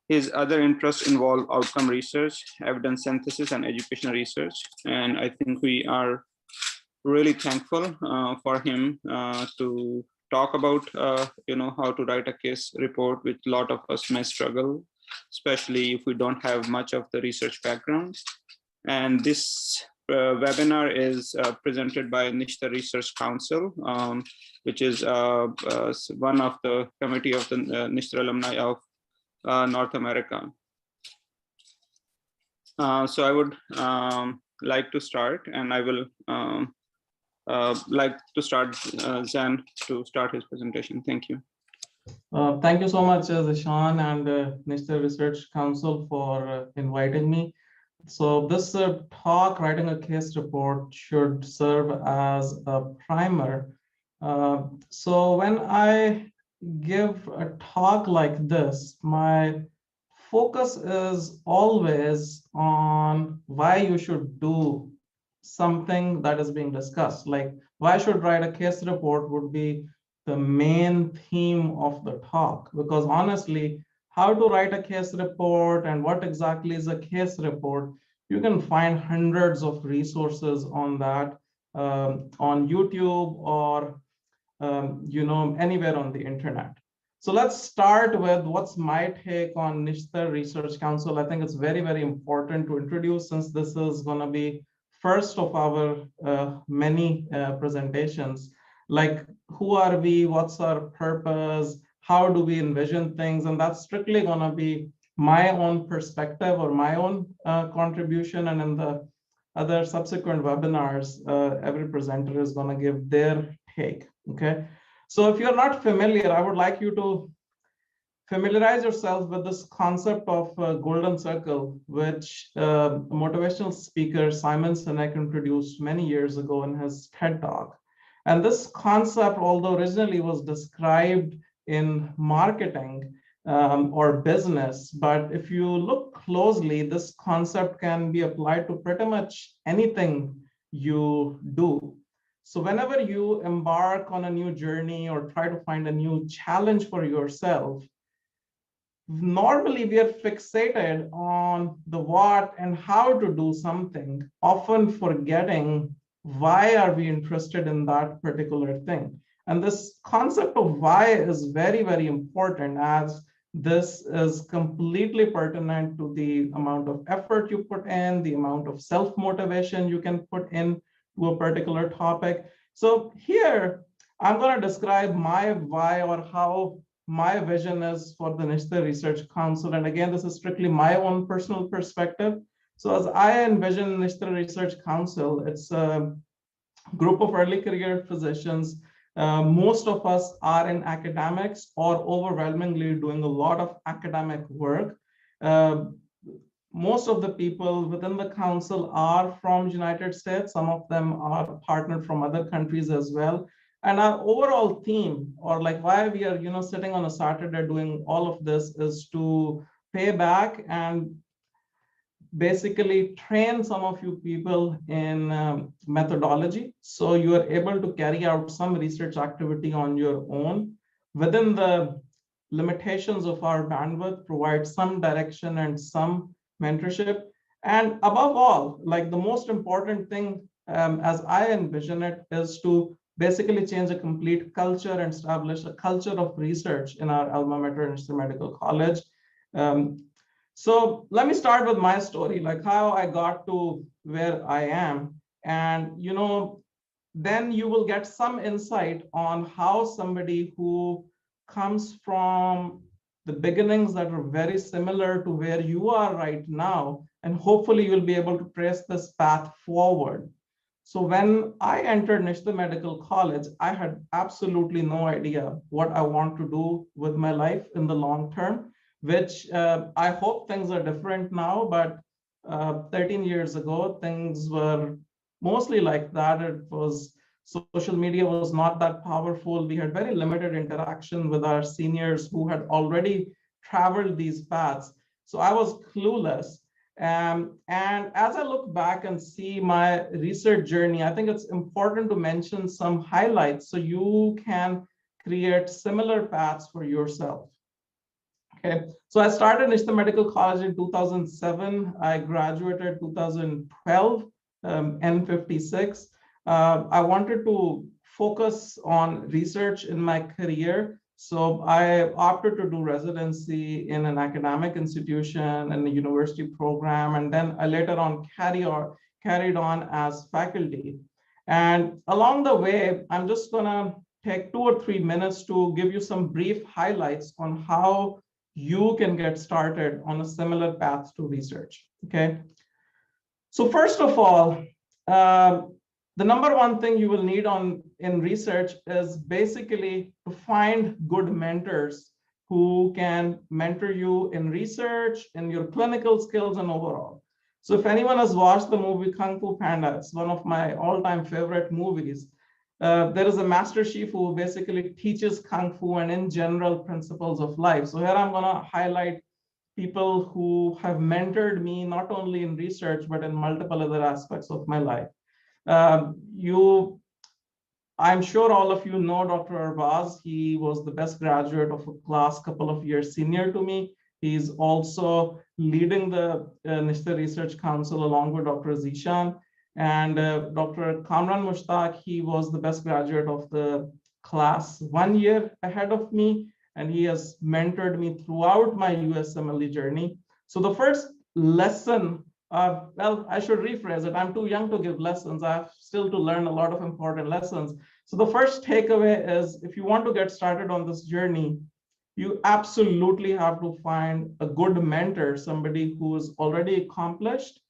His other interests involve outcome research, evidence synthesis, and educational research. And I think we are really thankful for him to talk about, how to write a case report, which a lot of us may struggle, especially if we don't have much of the research background. And this webinar is presented by Nishta Research Council, which is one of the committee of the Nishta alumni of North America. So I would like to start, and I will like to start Zan to start his presentation. Thank you. Thank you so much, Zishan and Nishta Research Council for inviting me. So this talk, writing a case report, should serve as a primer. So when I give a talk like this, my focus is always on why you should do something that is being discussed. Like, why should write a case report would be the main theme of the talk, because honestly, how to write a case report and what exactly is a case report, you can find hundreds of resources on that on YouTube or anywhere on the internet. So let's start with what's my take on Nishta Research Council. I think it's very, very important to introduce, since this is going to be first of our many presentations. Like, who are we? What's our purpose? How do we envision things? And that's strictly going to be my own perspective or my own contribution. And in the other subsequent webinars, every presenter is going to give their take. Okay. So if you're not familiar, I would like you to familiarize yourself with this concept of golden circle, which motivational speaker Simon Sinek introduced many years ago in his TED Talk. And this concept, although originally was described in marketing or business, but if you look closely, this concept can be applied to pretty much anything you do. So whenever you embark on a new journey or try to find a new challenge for yourself, normally we are fixated on the what and how to do something, often forgetting why are we interested in that particular thing. And this concept of why is very, very important, as this is completely pertinent to the amount of effort you put in, the amount of self-motivation you can put in to a particular topic. So here, I'm going to describe my why, or how my vision is for the Nishta Research Council. And again, this is strictly my own personal perspective. So as I envision Nishta Research Council, it's a group of early career physicians. Most of us are in academics or overwhelmingly doing a lot of academic work. Most of the people within the council are from United States. Some of them are partnered from other countries as well. And our overall theme, or like why we are sitting on a Saturday doing all of this, is to pay back and basically train some of you people in methodology, so you are able to carry out some research activity on your own within the limitations of our bandwidth, provide some direction and some mentorship. And above all, like the most important thing, as I envision it, is to basically change a complete culture and establish a culture of research in our alma mater, Nishta Medical College. So let me start with my story, like how I got to where I am. And, then you will get some insight on how somebody who comes from the beginnings that are very similar to where you are right now, and hopefully you'll be able to trace this path forward. So when I entered Nishta Medical College, I had absolutely no idea what I want to do with my life in the long term, which I hope things are different now, but 13 years ago, things were mostly like that. It was, social media was not that powerful. We had very limited interaction with our seniors who had already traveled these paths. So I was clueless. And as I look back and see my research journey, I think it's important to mention some highlights so you can create similar paths for yourself. Okay, so I started Nishta Medical College in 2007. I graduated 2012, N56. I wanted to focus on research in my career. So I opted to do residency in an academic institution and a university program, and then I later on carried on as faculty. And along the way, I'm just gonna take 2 or 3 minutes to give you some brief highlights on how you can get started on a similar path to research, okay? So first of all, the number one thing you will need in research is basically to find good mentors who can mentor you in research, in your clinical skills, and overall. So if anyone has watched the movie Kung Fu Panda, it's one of my all-time favorite movies. There is a master chief who basically teaches Kung Fu and in general principles of life. So here I'm gonna highlight people who have mentored me, not only in research, but in multiple other aspects of my life. I'm sure all of you know Dr. Arbaz. He was the best graduate of a class couple of years senior to me. He's also leading the Nishta Research Council along with Dr. Zishan. And Dr. Kamran Mushtaq, he was the best graduate of the class 1 year ahead of me, and he has mentored me throughout my USMLE journey. So the first lesson, well, I should rephrase it. I'm too young to give lessons. I have still to learn a lot of important lessons. So the first takeaway is, if you want to get started on this journey, you absolutely have to find a good mentor, somebody who is already accomplished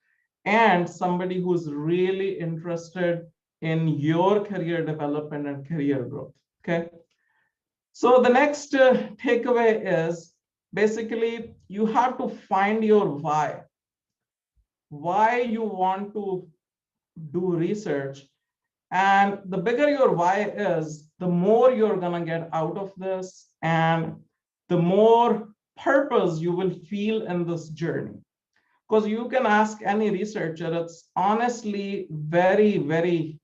and somebody who's really interested in your career development and career growth, okay? So the next takeaway is basically you have to find your why you want to do research. And the bigger your why is, the more you're gonna get out of this and the more purpose you will feel in this journey. Because you can ask any researcher, it's honestly very, very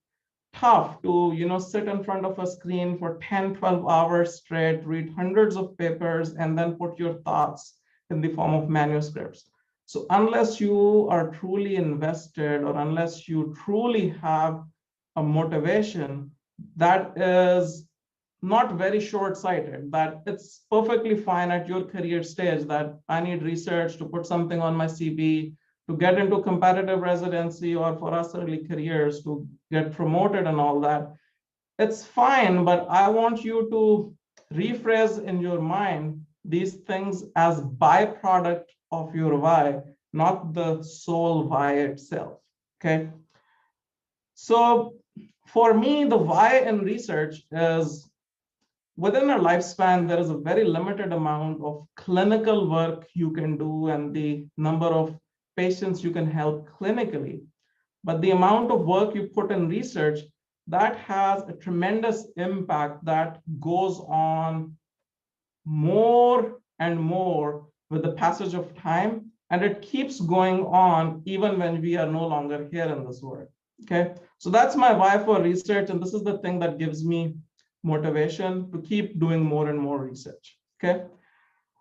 tough to sit in front of a screen for 10, 12 hours straight, read hundreds of papers, and then put your thoughts in the form of manuscripts. So unless you are truly invested or unless you truly have a motivation that is not very short-sighted, that it's perfectly fine at your career stage that I need research to put something on my CV, to get into competitive residency, or for us early careers to get promoted and all that. It's fine, but I want you to rephrase in your mind these things as byproduct of your why, not the sole why itself, okay? So for me, the why in research is, within our lifespan, there is a very limited amount of clinical work you can do and the number of patients you can help clinically. But the amount of work you put in research, that has a tremendous impact that goes on more and more with the passage of time. And it keeps going on even when we are no longer here in this world. Okay, so that's my why for research. And this is the thing that gives me motivation to keep doing more and more research, okay?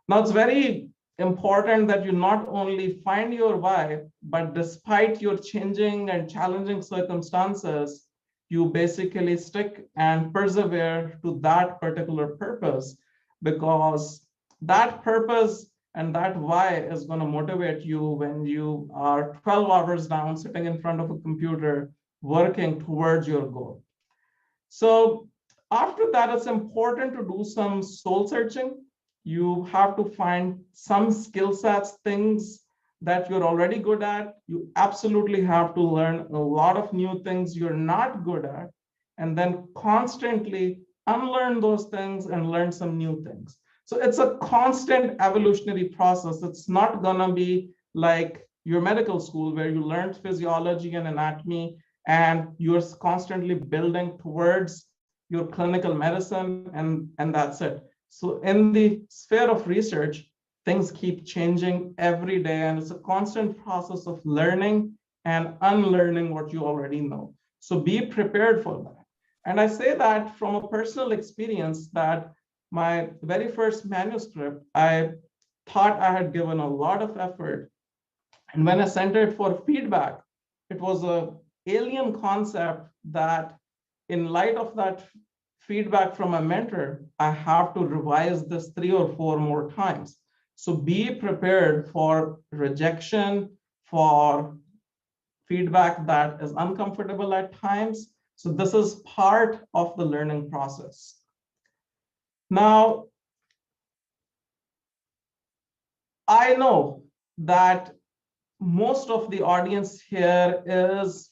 Now, it's very important that you not only find your why, but despite your changing and challenging circumstances, you basically stick and persevere to that particular purpose, because that purpose and that why is going to motivate you when you are 12 hours down, sitting in front of a computer, working towards your goal. So after that, it's important to do some soul searching. You have to find some skill sets, things that you're already good at. You absolutely have to learn a lot of new things you're not good at, and then constantly unlearn those things and learn some new things. So it's a constant evolutionary process. It's not gonna be like your medical school where you learned physiology and anatomy and you're constantly building towards your clinical medicine and that's it. So in the sphere of research, things keep changing every day, and it's a constant process of learning and unlearning what you already know. So be prepared for that. And I say that from a personal experience, that my very first manuscript, I thought I had given a lot of effort. And when I sent it for feedback, it was an alien concept that in light of that feedback from a mentor, I have to revise this 3 or 4 more times. So be prepared for rejection, for feedback that is uncomfortable at times. So this is part of the learning process. Now, I know that most of the audience here is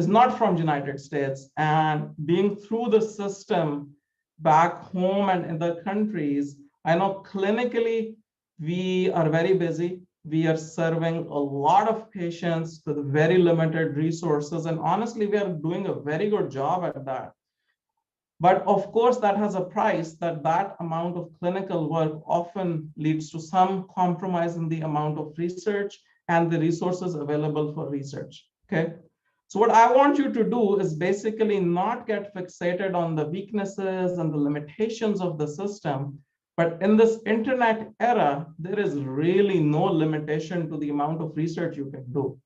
not from United States, and being through the system back home and in the countries, I know clinically we are very busy. We are serving a lot of patients with very limited resources, and honestly, we are doing a very good job at that. But of course, that has a price, that amount of clinical work often leads to some compromise in the amount of research and the resources available for research, okay? So what I want you to do is basically not get fixated on the weaknesses and the limitations of the system, but in this internet era, there is really no limitation to the amount of research you can do.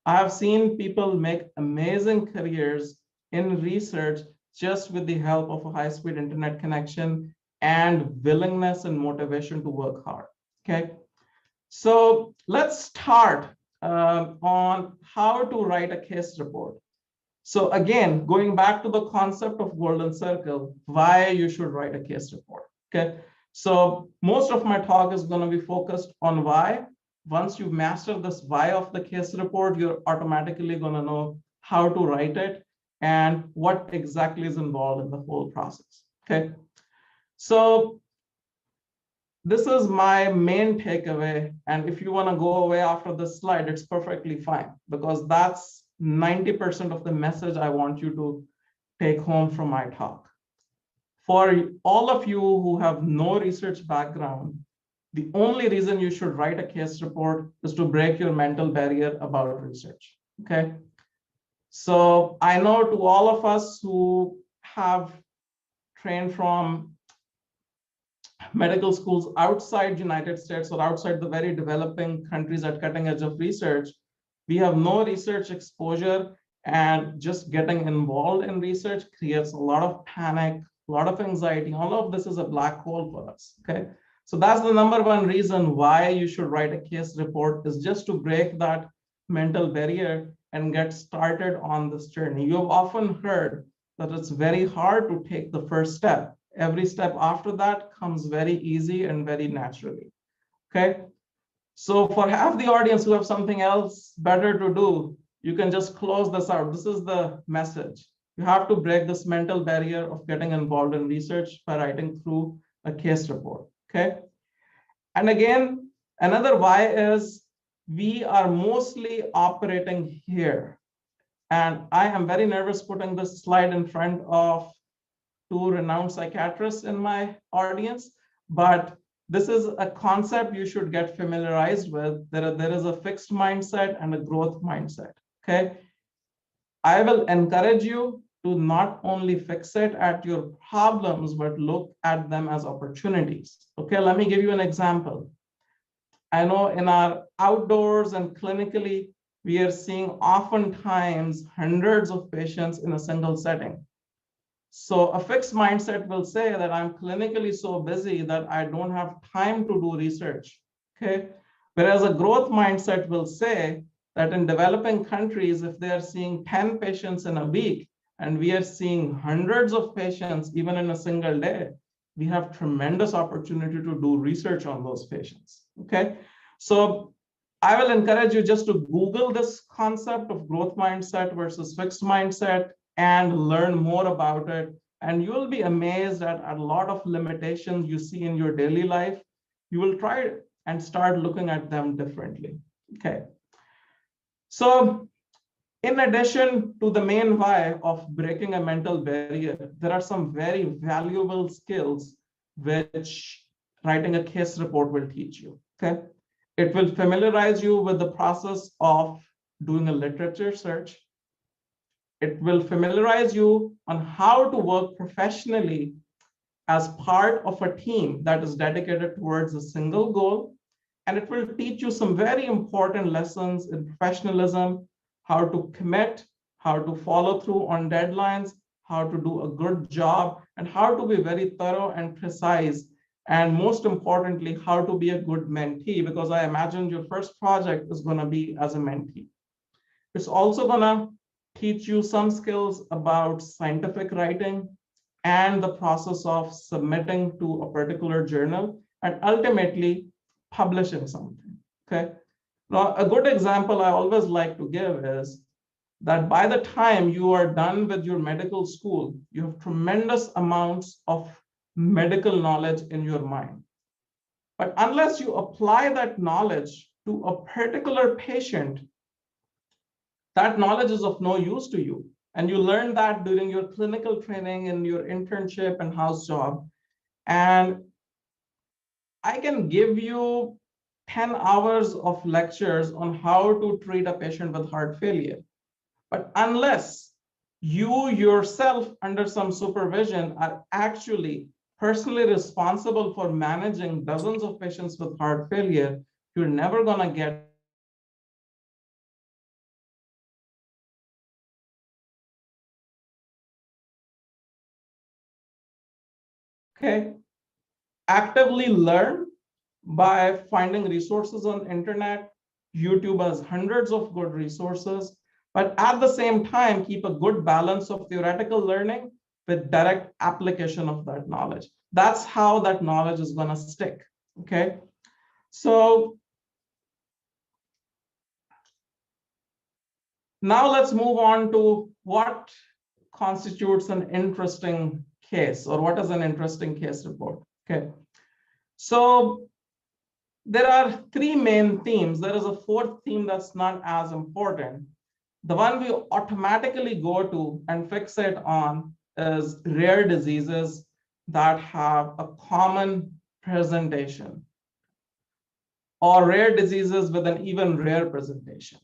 I have seen people make amazing careers in research just with the help of a high-speed internet connection and willingness and motivation to work hard, okay? So let's start on how to write a case report. So again, going back to the concept of golden circle, why you should write a case report, okay? So most of my talk is going to be focused on why. Once you master this why of the case report, you're automatically going to know how to write it and what exactly is involved in the whole process, okay? So this is my main takeaway. And if you want to go away after this slide, it's perfectly fine, because that's 90% of the message I want you to take home from my talk. For all of you who have no research background, the only reason you should write a case report is to break your mental barrier about research, okay? So I know to all of us who have trained from medical schools outside United States or outside the very developing countries at cutting edge of research, we have no research exposure, and just getting involved in research creates a lot of panic, a lot of anxiety. All of this is a black hole for us, okay? So that's the number one reason why you should write a case report, is just to break that mental barrier and get started on this journey. You've often heard that it's very hard to take the first step. Every step after that comes very easy and very naturally, okay? So for half the audience who have something else better to do, you can just close this out. This is the message. You have to break this mental barrier of getting involved in research by writing through a case report, okay? And again, another why is we are mostly operating here. And I am very nervous putting this slide in front of two renowned psychiatrists in my audience, but this is a concept you should get familiarized with. There is a fixed mindset and a growth mindset, okay? I will encourage you to not only fixate at your problems, but look at them as opportunities, okay? Let me give you an example. I know in our outdoors and clinically, we are seeing oftentimes hundreds of patients in a single setting. So a fixed mindset will say that I'm clinically so busy that I don't have time to do research, okay? Whereas a growth mindset will say that in developing countries, if they are seeing 10 patients in a week and we are seeing hundreds of patients even in a single day, we have tremendous opportunity to do research on those patients, okay? So I will encourage you just to Google this concept of growth mindset versus fixed mindset and learn more about it. And you will be amazed at a lot of limitations you see in your daily life. You will try and start looking at them differently, okay? So in addition to the main why of breaking a mental barrier, there are some very valuable skills which writing a case report will teach you, okay? It will familiarize you with the process of doing a literature search. It will familiarize you on how to work professionally as part of a team that is dedicated towards a single goal. And it will teach you some very important lessons in professionalism, how to commit, how to follow through on deadlines, how to do a good job, and how to be very thorough and precise. And most importantly, how to be a good mentee, because I imagine your first project is going to be as a mentee. It's also going to teach you some skills about scientific writing and the process of submitting to a particular journal and ultimately publishing something. Okay. Now, a good example I always like to give is that by the time you are done with your medical school, you have tremendous amounts of medical knowledge in your mind. But unless you apply that knowledge to a particular patient, that knowledge is of no use to you. And you learn that during your clinical training and your internship and house job. And I can give you 10 hours of lectures on how to treat a patient with heart failure. But unless you yourself, under some supervision, are actually personally responsible for managing dozens of patients with heart failure, you're never going to get okay. Actively learn by finding resources on internet. YouTube has hundreds of good resources, but at the same time, keep a good balance of theoretical learning with direct application of that knowledge. That's how that knowledge is going to stick. Okay. So now let's move on to what constitutes an interesting case, or what is an interesting case report. Okay. So there are three main themes. There is a fourth theme that's not as important. The one we automatically go to and fixate on is rare diseases that have a common presentation, or rare diseases with an even rare presentation.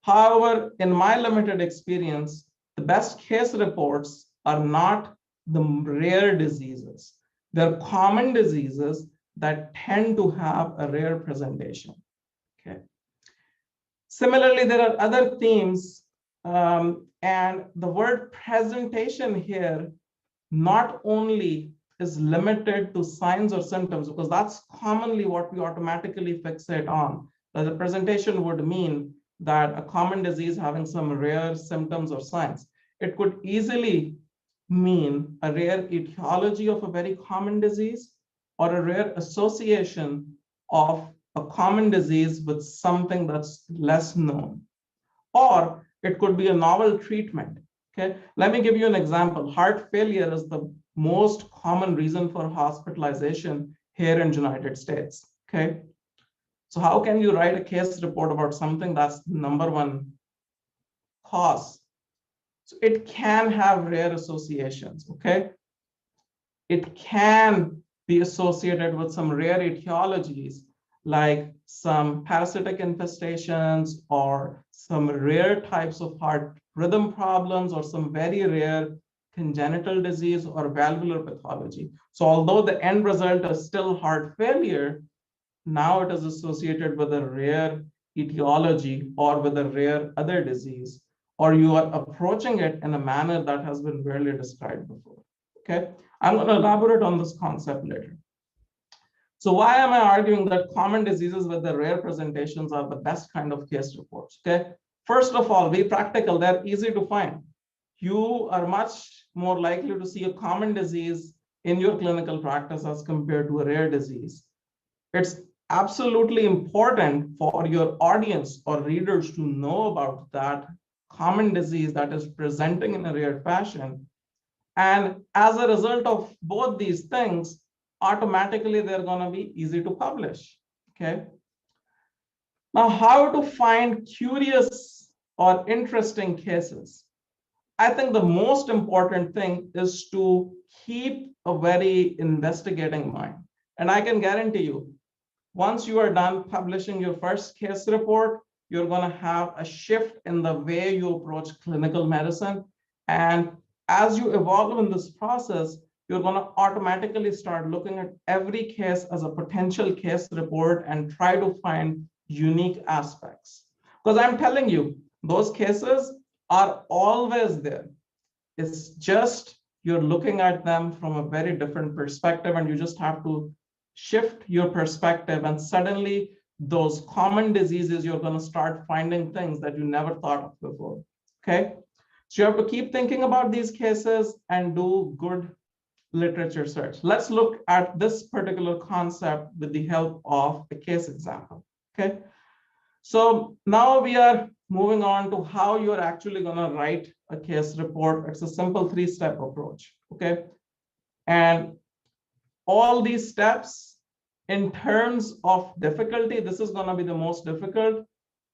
However, in my limited experience, the best case reports are not the rare diseases. They're common diseases that tend to have a rare presentation. Okay. Similarly, there are other themes, and the word presentation here not only is limited to signs or symptoms, because that's commonly what we automatically fixate on. That the presentation would mean that a common disease having some rare symptoms or signs. It could easily mean a rare etiology of a very common disease, or a rare association of a common disease with something that's less known. Or it could be a novel treatment. Okay, let me give you an example. Heart failure is the most common reason for hospitalization here in the United States. Okay, so how can you write a case report about something that's the number one cause? So it can have rare associations. Okay, it can be associated with some rare etiologies, like some parasitic infestations or some rare types of heart rhythm problems, or some very rare congenital disease or valvular pathology. So although the end result is still heart failure, now it is associated with a rare etiology or with a rare other disease, or you are approaching it in a manner that has been rarely described before. Okay, I'm going to elaborate on this concept later. So why am I arguing that common diseases with the rare presentations are the best kind of case reports? Okay, first of all, be practical. They're easy to find. You are much more likely to see a common disease in your clinical practice as compared to a rare disease. It's absolutely important for your audience or readers to know about that common disease that is presenting in a rare fashion. And as a result of both these things, automatically they're going to be easy to publish. Okay. Now, how to find curious or interesting cases? I think the most important thing is to keep a very investigating mind. And I can guarantee you, once you are done publishing your first case report, you're going to have a shift in the way you approach clinical medicine. And as you evolve in this process, you're going to automatically start looking at every case as a potential case report and try to find unique aspects. Because I'm telling you, those cases are always there. It's just you're looking at them from a very different perspective, and you just have to shift your perspective, and suddenly those common diseases, you're going to start finding things that you never thought of before. Okay, so you have to keep thinking about these cases and do good literature search. Let's look at this particular concept with the help of a case example. Okay, so now we are moving on to how you're actually going to write a case report. It's a simple 3-step approach. Okay, and all these steps, in terms of difficulty, this is going to be the most difficult,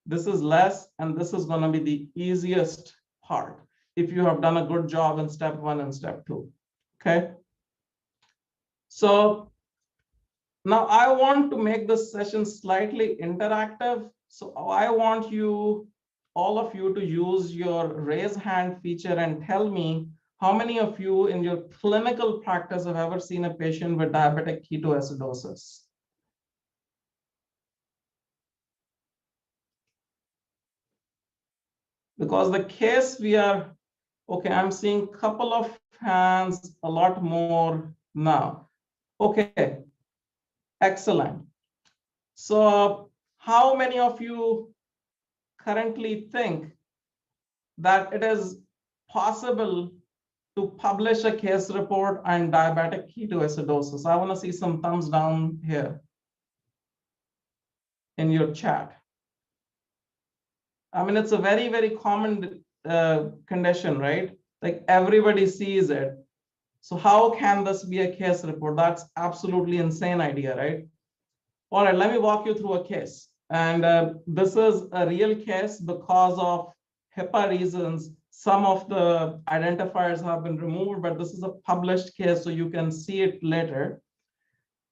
this is less, and this is going to be the easiest part if you have done a good job in step 1 and step 2. Okay, so now I want to make this session slightly interactive. So I want you, all of you, to use your raise hand feature and tell me how many of you in your clinical practice have ever seen a patient with diabetic ketoacidosis? Because the case we are, okay, I'm seeing a couple of hands, a lot more now. Okay, excellent. So how many of you currently think that it is possible to publish a case report on diabetic ketoacidosis? I want to see some thumbs down here in your chat. I mean, it's a very, very common condition, right? Like everybody sees it. So how can this be a case report? That's absolutely insane idea, right? All right, let me walk you through a case. And this is a real case. Because of HIPAA reasons, some of the identifiers have been removed, but this is a published case, so you can see it later.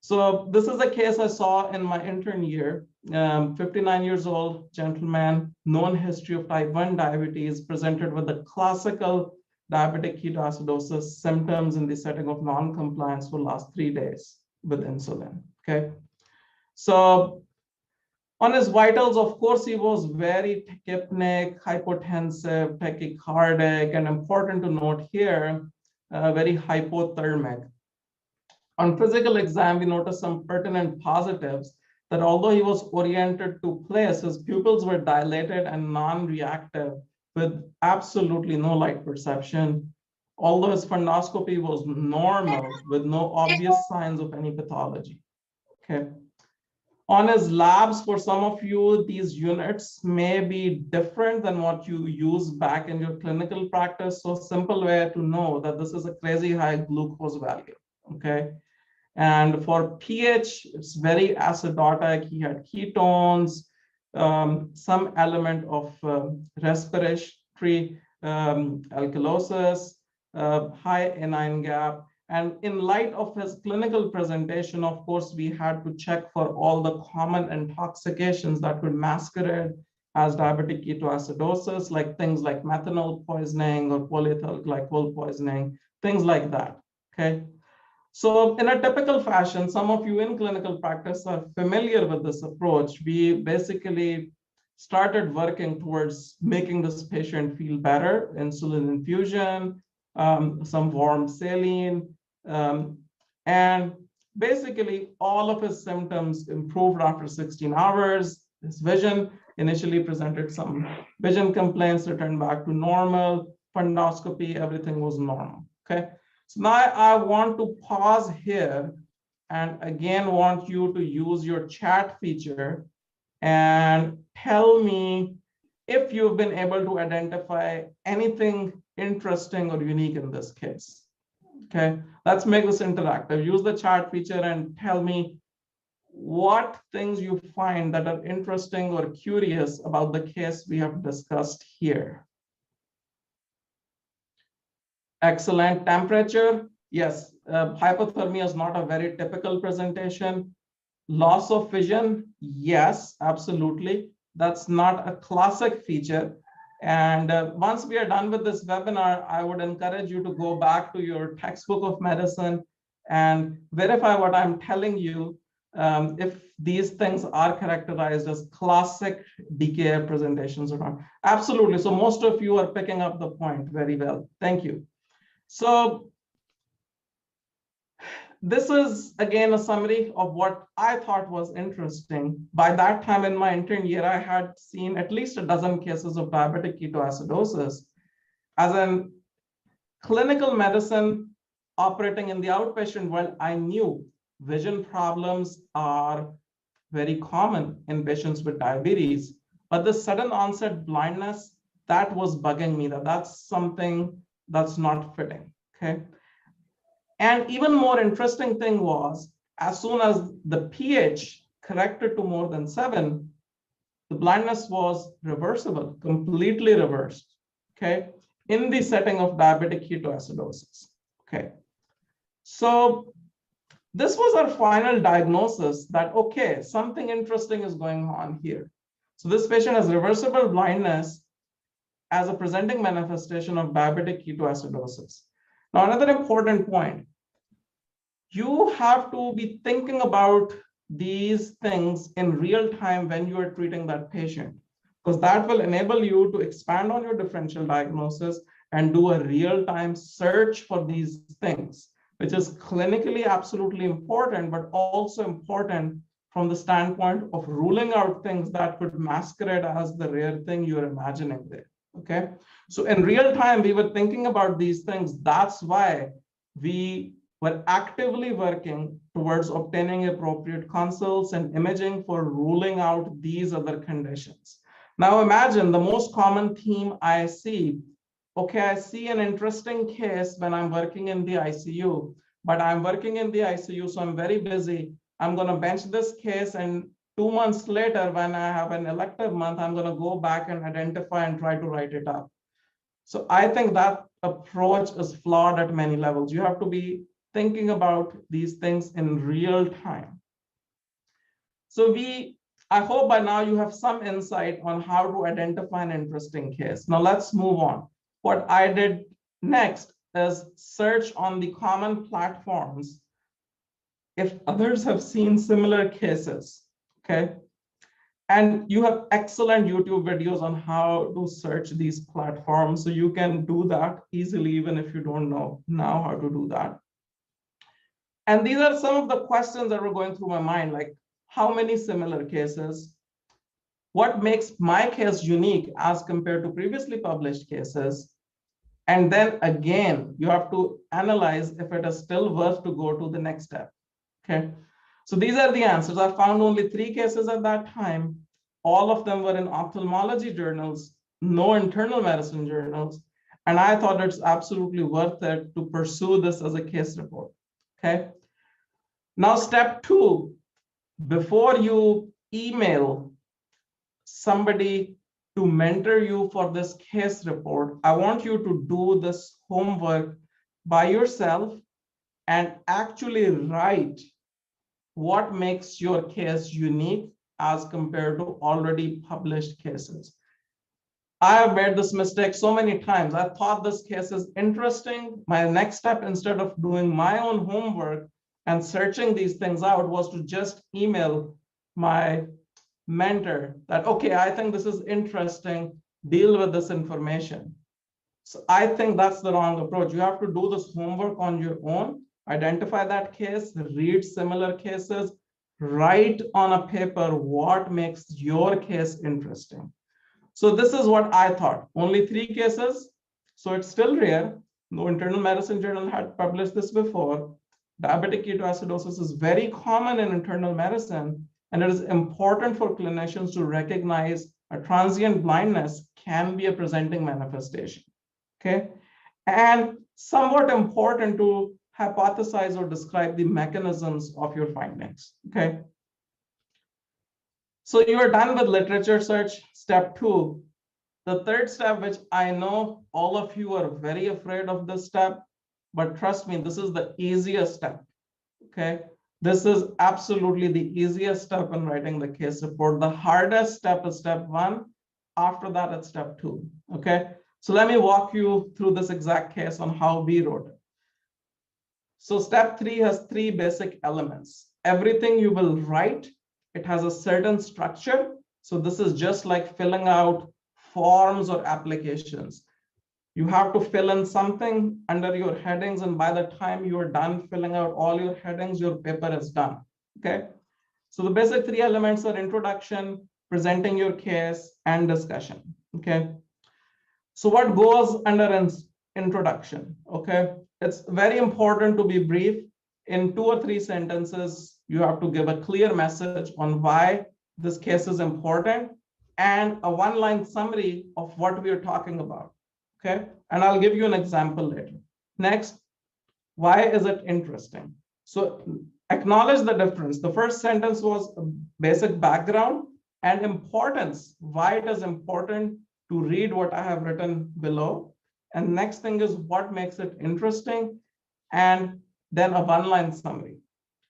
So this is a case I saw in my intern year. 59 years old gentleman, known history of type 1 diabetes, presented with the classical diabetic ketoacidosis symptoms in the setting of non-compliance for last 3 days with insulin. Okay, so on his vitals, of course, he was very tachypneic, hypotensive, tachycardic, and important to note here, very hypothermic. On physical exam, we noticed some pertinent positives, that although he was oriented to place, his pupils were dilated and non-reactive with absolutely no light perception. Although his fundoscopy was normal with no obvious signs of any pathology. Okay. On his labs, for some of you, these units may be different than what you use back in your clinical practice. So simple way to know that this is a crazy high glucose value. Okay. And for pH, it's very acidotic. He had ketones, some element of respiratory alkalosis, high anion gap. And in light of his clinical presentation, of course, we had to check for all the common intoxications that would masquerade as diabetic ketoacidosis, like things like methanol poisoning or polyethyl glycol poisoning, things like that. Okay. So in a typical fashion, some of you in clinical practice are familiar with this approach. We basically started working towards making this patient feel better, insulin infusion, some warm saline, and basically all of his symptoms improved after 16 hours. His vision initially presented some vision complaints, returned back to normal, fundoscopy, everything was normal, okay? So now I want to pause here and again want you to use your chat feature and tell me if you've been able to identify anything interesting or unique in this case. Okay, let's make this interactive. Use the chat feature and tell me what things you find that are interesting or curious about the case we have discussed here. Excellent. Temperature, yes. Hypothermia is not a very typical presentation. Loss of vision, yes, absolutely. That's not a classic feature. And once we are done with this webinar, I would encourage you to go back to your textbook of medicine and verify what I'm telling you, if these things are characterized as classic DKA presentations or not. Absolutely. So most of you are picking up the point very well. Thank you. So this is, again, a summary of what I thought was interesting. By that time in my intern year, I had seen at least a dozen cases of diabetic ketoacidosis. As an clinical medicine operating in the outpatient world, I knew vision problems are very common in patients with diabetes, but the sudden onset blindness, that was bugging me, that's something that's not fitting, okay? And even more interesting thing was, as soon as the pH corrected to more than 7, the blindness was reversible, completely reversed, okay, in the setting of diabetic ketoacidosis, okay? So this was our final diagnosis that, okay, something interesting is going on here. So this patient has reversible blindness as a presenting manifestation of diabetic ketoacidosis. Now, another important point, you have to be thinking about these things in real time when you are treating that patient, because that will enable you to expand on your differential diagnosis and do a real-time search for these things, which is clinically absolutely important, but also important from the standpoint of ruling out things that could masquerade as the rare thing you're imagining there, okay? So in real time, we were thinking about these things. That's why we were actively working towards obtaining appropriate consults and imaging for ruling out these other conditions. Now imagine the most common theme I see. Okay, I see an interesting case when I'm working in the ICU, but I'm working in the ICU, so I'm very busy. I'm going to bench this case, and 2 months later, when I have an elective month, I'm going to go back and identify and try to write it up. So I think that approach is flawed at many levels. You have to be thinking about these things in real time. So I hope by now you have some insight on how to identify an interesting case. Now let's move on. What I did next is search on the common platforms if others have seen similar cases, okay? And you have excellent YouTube videos on how to search these platforms, so you can do that easily, even if you don't know now how to do that. And these are some of the questions that were going through my mind, like how many similar cases? What makes my case unique as compared to previously published cases? And then again, you have to analyze if it is still worth to go to the next step, okay? So these are the answers. I found only 3 cases at that time. All of them were in ophthalmology journals, no internal medicine journals. And I thought it's absolutely worth it to pursue this as a case report, okay? Now, step 2, before you email somebody to mentor you for this case report, I want you to do this homework by yourself and actually write what makes your case unique as compared to already published cases. I have made this mistake so many times. I thought this case is interesting. My next step, instead of doing my own homework and searching these things out, was to just email my mentor that, okay, I think this is interesting, deal with this information. So I think that's the wrong approach. You have to do this homework on your own, identify that case, read similar cases, write on a paper what makes your case interesting. So this is what I thought. Only 3 cases, so it's still rare. No internal medicine journal had published this before. Diabetic ketoacidosis is very common in internal medicine, and it is important for clinicians to recognize a transient blindness can be a presenting manifestation, okay? And somewhat important to hypothesize or describe the mechanisms of your findings, okay? So you are done with literature search, step 2. The third step, which I know all of you are very afraid of this step, but trust me, this is the easiest step, okay? This is absolutely the easiest step in writing the case report. The hardest step is step 1, After that, it's step 2. Okay. So let me walk you through this exact case on how we wrote it. So step 3 has 3 basic elements. Everything you will write, it has a certain structure. So this is just like filling out forms or applications. You have to fill in something under your headings, and by the time you're done filling out all your headings, your paper is done. Okay. So the basic 3 elements are introduction, presenting your case, and discussion. Okay. So what goes under an introduction? Okay. It's very important to be brief. In 2 or 3 sentences, you have to give a clear message on why this case is important and a 1-line summary of what we are talking about. Okay. And I'll give you an example later. Next, why is it interesting? So acknowledge the difference. The first sentence was a basic background and importance, why it is important to read what I have written below. And next thing is what makes it interesting, and then a 1-line summary.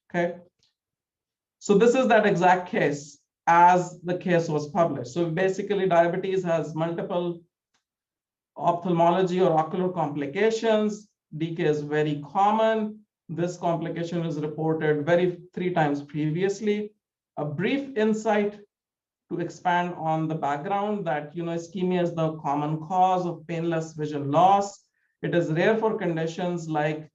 Okay. So this is that exact case as the case was published. So basically diabetes has multiple ophthalmology or ocular complications. DK is very common. This complication is reported 3 times previously. A brief insight to expand on the background that, ischemia is the common cause of painless vision loss. It is rare for conditions like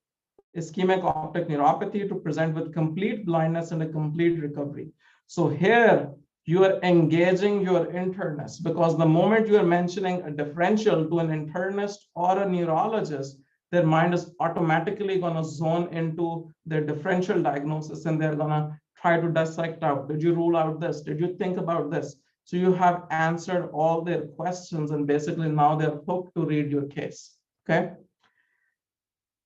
ischemic optic neuropathy to present with complete blindness and a complete recovery. So here you are engaging your internist, because the moment you are mentioning a differential to an internist or a neurologist, their mind is automatically going to zone into their differential diagnosis, and they're going to try to dissect out, did you rule out this? Did you think about this? So you have answered all their questions, and basically now they're hooked to read your case. Okay.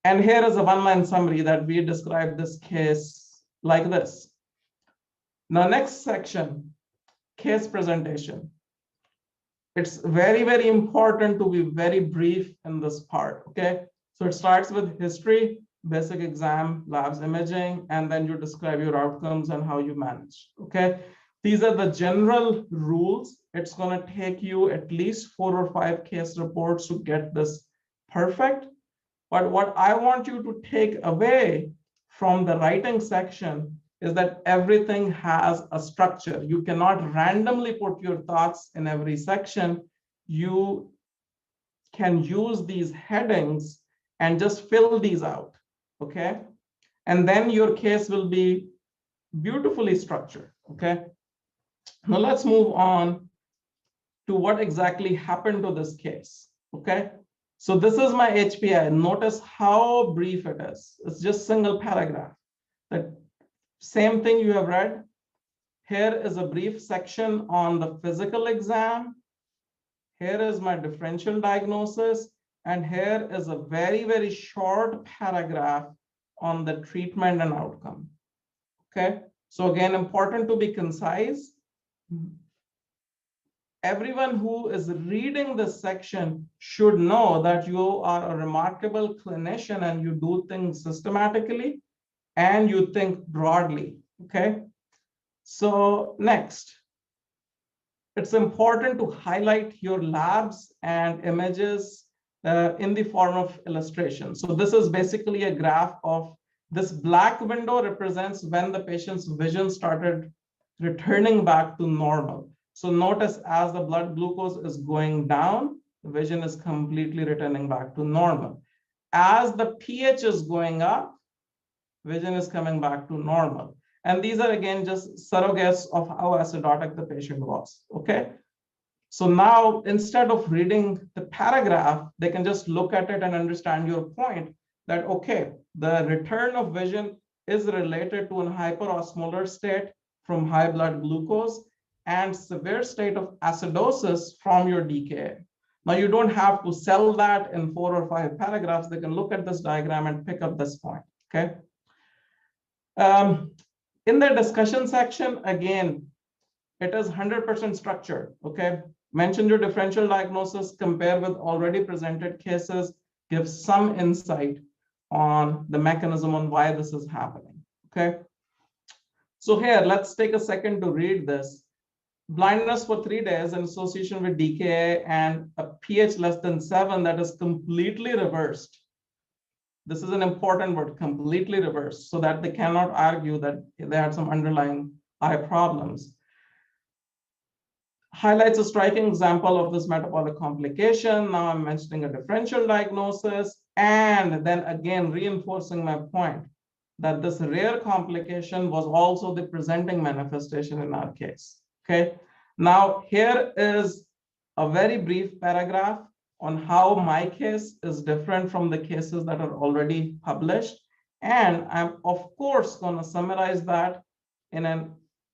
And here is a 1-line summary that we describe this case like this. Now, next section, case presentation. It's very, very important to be very brief in this part. Okay. So it starts with history, basic exam, labs, imaging, and then you describe your outcomes and how you manage. Okay. These are the general rules. It's going to take you at least 4 or 5 case reports to get this perfect. But what I want you to take away from the writing section is that everything has a structure. You cannot randomly put your thoughts in every section. You can use these headings and just fill these out. Okay. And then your case will be beautifully structured. Okay. Now let's move on to what exactly happened to this case. Okay. So this is my HPI. Notice how brief it is. It's just single paragraph. The same thing you have read. Here is a brief section on the physical exam. Here is my differential diagnosis. And here is a very, very short paragraph on the treatment and outcome. Okay. So again, important to be concise. Everyone who is reading this section should know that you are a remarkable clinician and you do things systematically and you think broadly. Okay. So next, it's important to highlight your labs and images in the form of illustration. So this is basically a graph of this black window represents when the patient's vision started returning back to normal. So notice as the blood glucose is going down, the vision is completely returning back to normal. As the pH is going up, vision is coming back to normal. And these are again just surrogates of how acidotic the patient was. Okay. So now instead of reading the paragraph, they can just look at it and understand your point that, okay, the return of vision is related to a hyperosmolar state from high blood glucose and severe state of acidosis from your DKA. Now you don't have to sell that in 4 or 5 paragraphs. They can look at this diagram and pick up this point. Okay. In the discussion section, again, it is 100% structured. Okay. Mention your differential diagnosis, compare with already presented cases, give some insight on the mechanism on why this is happening. Okay. So here, let's take a second to read this. blindness for 3 days in association with DKA and a pH less than 7 that is completely reversed. This is an important word, completely reversed, so that they cannot argue that they had some underlying eye problems. Highlights a striking example of this metabolic complication. Now I'm mentioning a differential diagnosis, and then again reinforcing my point that this rare complication was also the presenting manifestation in our case. Okay, now here is a very brief paragraph on how my case is different from the cases that are already published, and I'm of course going to summarize that in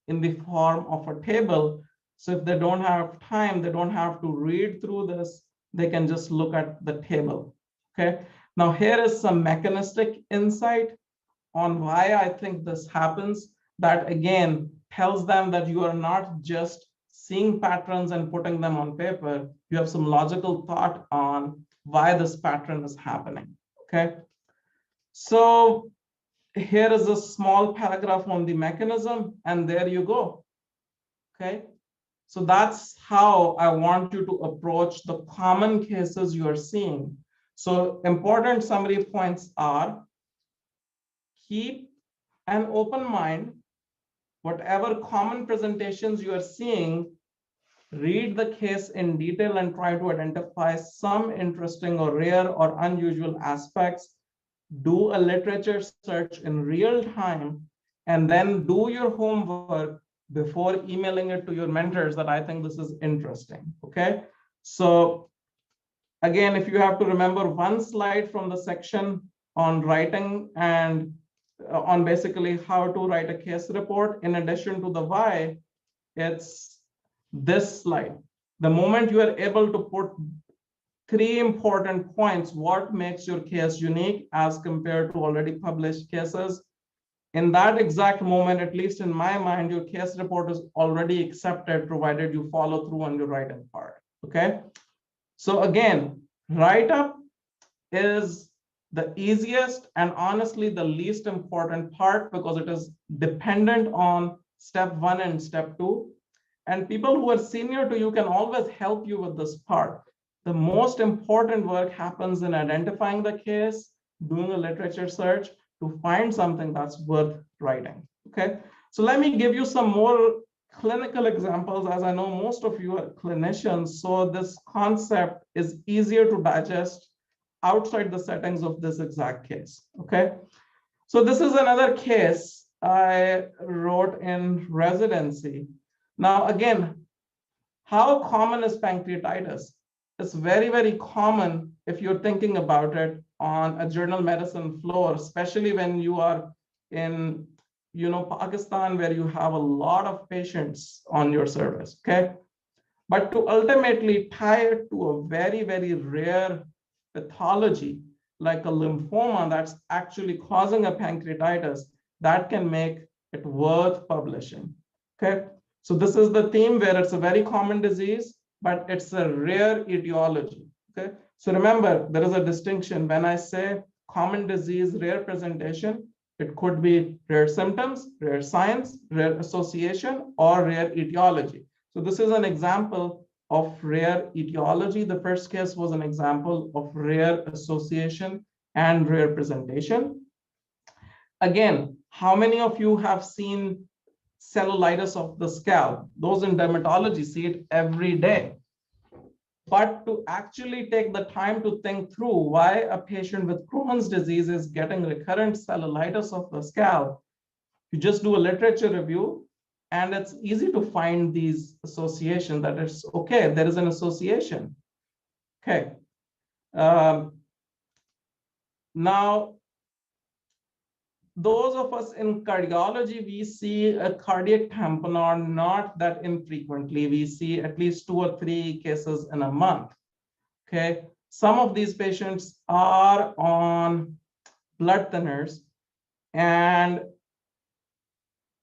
the form of a table. So if they don't have time, they don't have to read through this, they can just look at the table. Okay, now here is some mechanistic insight on why I think this happens, that again tells them that you are not just seeing patterns and putting them on paper, you have some logical thought on why this pattern is happening. Okay, so here is a small paragraph on the mechanism, and there you go. Okay, so that's how I want you to approach the common cases you are seeing. So important summary points are: keep an open mind. Whatever common presentations you are seeing, read the case in detail and try to identify some interesting or rare or unusual aspects. Do a literature search in real time, and then do your homework before emailing it to your mentors that I think this is interesting. Okay, so again, if you have to remember one slide from the section on writing and on basically how to write a case report, in addition to the why, it's this slide. The moment you are able to put 3 important points, what makes your case unique as compared to already published cases, in that exact moment, at least in my mind, your case report is already accepted, provided you follow through on your writing part. Okay, so again, write up is the easiest and honestly the least important part, because it is dependent on step 1 and step 2. And people who are senior to you can always help you with this part. The most important work happens in identifying the case, doing a literature search to find something that's worth writing. Okay, so let me give you some more clinical examples, as I know most of you are clinicians, so this concept is easier to digest outside the settings of this exact case. Okay, so this is another case I wrote in residency. Now again, how common is pancreatitis? It's very, very common if you're thinking about it on a journal medicine floor, especially when you are in Pakistan, where you have a lot of patients on your service. Okay, but to ultimately tie it to a very, very rare pathology like a lymphoma that's actually causing a pancreatitis, that can make it worth publishing. Okay, so this is the theme where it's a very common disease, but it's a rare etiology. Okay, so remember, there is a distinction when I say common disease, rare presentation. It could be rare symptoms, rare signs, rare association, or rare etiology. So this is an example of rare etiology. The first case was an example of rare association and rare presentation. Again, how many of you have seen cellulitis of the scalp? Those in dermatology see it every day. But to actually take the time to think through why a patient with Crohn's disease is getting recurrent cellulitis of the scalp, you just do a literature review, and it's easy to find these associations, that it's okay, there is an association. Okay. Now, those of us in cardiology, we see a cardiac tamponade not that infrequently. We see at least 2 or 3 cases in a month. Okay, some of these patients are on blood thinners, and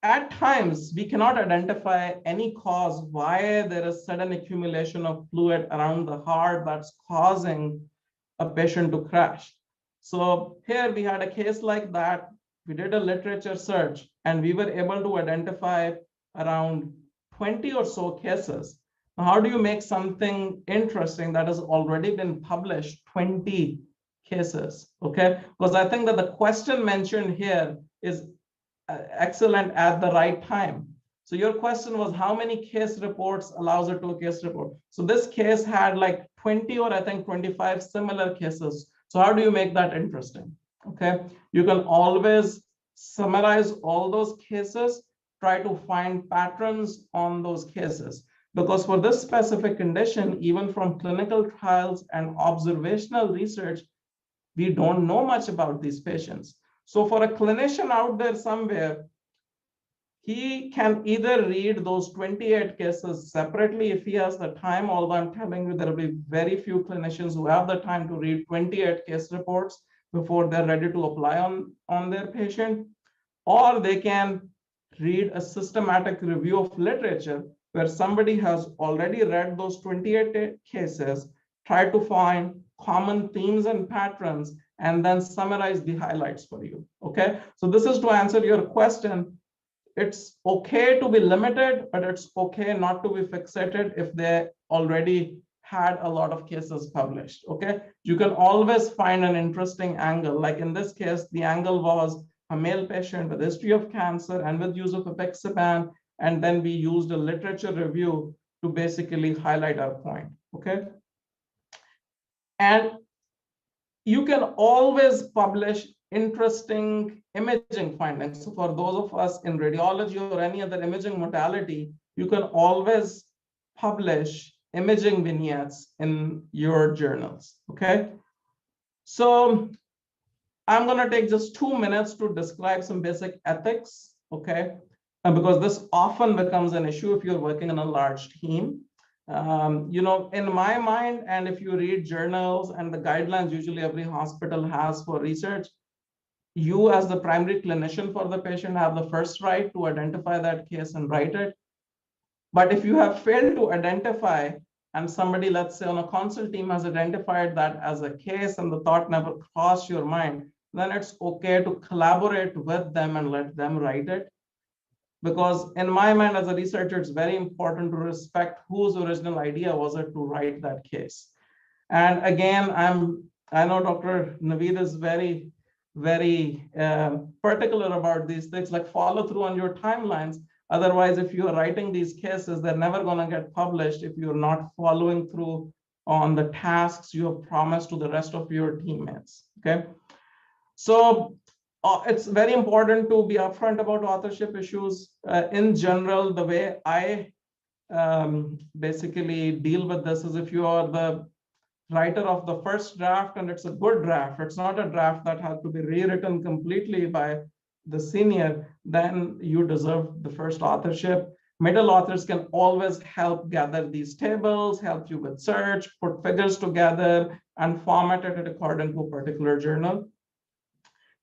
at times we cannot identify any cause why there is sudden accumulation of fluid around the heart that's causing a patient to crash. So here we had a case like that. We did a literature search, and we were able to identify around 20 or so cases. Now, how do you make something interesting that has already been published 20 cases? Okay, because I think that the question mentioned here is excellent at the right time. So your question was how many case reports allows it to a case report. So this case had like 20 or I think 25 similar cases. So how do you make that interesting? Okay, you can always summarize all those cases, try to find patterns on those cases. Because for this specific condition, even from clinical trials and observational research, we don't know much about these patients. So for a clinician out there somewhere, he can either read those 28 cases separately if he has the time, although I'm telling you, there will be very few clinicians who have the time to read 28 case reports before they're ready to apply on their patient, or they can read a systematic review of literature where somebody has already read those 28 cases, try to find common themes and patterns, and then summarize the highlights for you. Okay, so this is to answer your question. It's okay to be limited, but it's okay not to be fixated if they already had a lot of cases published. Okay, you can always find an interesting angle. Like in this case, the angle was a male patient with history of cancer and with use of apixaban, and then we used a literature review to basically highlight our point. Okay, and you can always publish interesting imaging findings. So for those of us in radiology or any other imaging modality, you can always publish imaging vignettes in your journals. Okay, so I'm going to take just 2 minutes to describe some basic ethics. Okay, because this often becomes an issue if you're working in a large team. In my mind, and if you read journals and the guidelines usually every hospital has for research, you as the primary clinician for the patient have the first right to identify that case and write it. But if you have failed to identify and somebody, let's say on a consult team, has identified that as a case and the thought never crossed your mind, then it's okay to collaborate with them and let them write it. Because in my mind as a researcher, it's very important to respect whose original idea was it to write that case. And again, I know Dr. Naveed is very, very particular about these things, like follow through on your timelines. Otherwise, if you are writing these cases, they're never going to get published if you're not following through on the tasks you have promised to the rest of your teammates. Okay, so it's very important to be upfront about authorship issues. In general, the way I basically deal with this is if you are the writer of the first draft and it's a good draft, it's not a draft that has to be rewritten completely by the senior, then you deserve the first authorship. Middle authors can always help gather these tables, help you with search, put figures together, and format it according to a particular journal.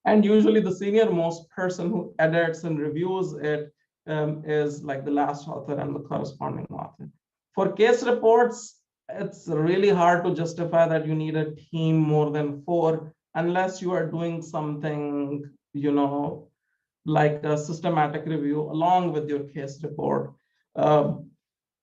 And usually the senior most person who edits and reviews it is like the last author and the corresponding author. For case reports, it's really hard to justify that you need a team more than 4 unless you are doing something, like a systematic review along with your case report.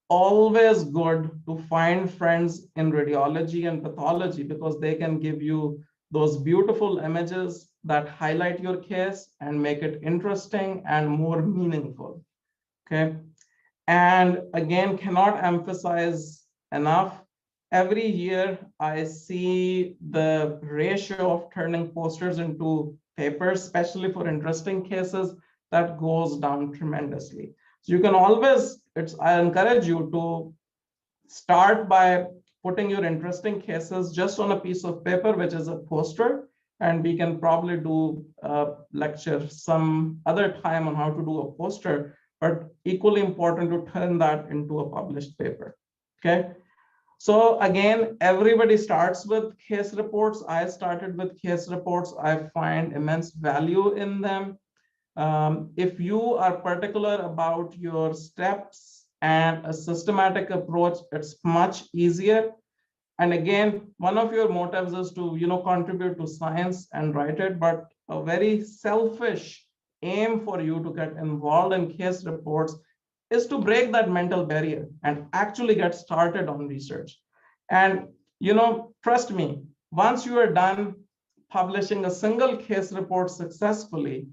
Always good to find friends in radiology and pathology because they can give you those beautiful images that highlight your case and make it interesting and more meaningful. Okay, and again, cannot emphasize enough, every year I see the ratio of turning posters into papers, especially for interesting cases, that goes down tremendously. So you can always, I encourage you to start by putting your interesting cases just on a piece of paper, which is a poster, and we can probably do a lecture some other time on how to do a poster, but equally important to turn that into a published paper. Okay, so again, everybody starts with case reports. I started with case reports. I find immense value in them. If you are particular about your steps and a systematic approach, it's much easier. And again, one of your motives is to contribute to science and write it, but a very selfish aim for you to get involved in case reports is to break that mental barrier and actually get started on research. And, trust me, once you are done publishing a single case report successfully,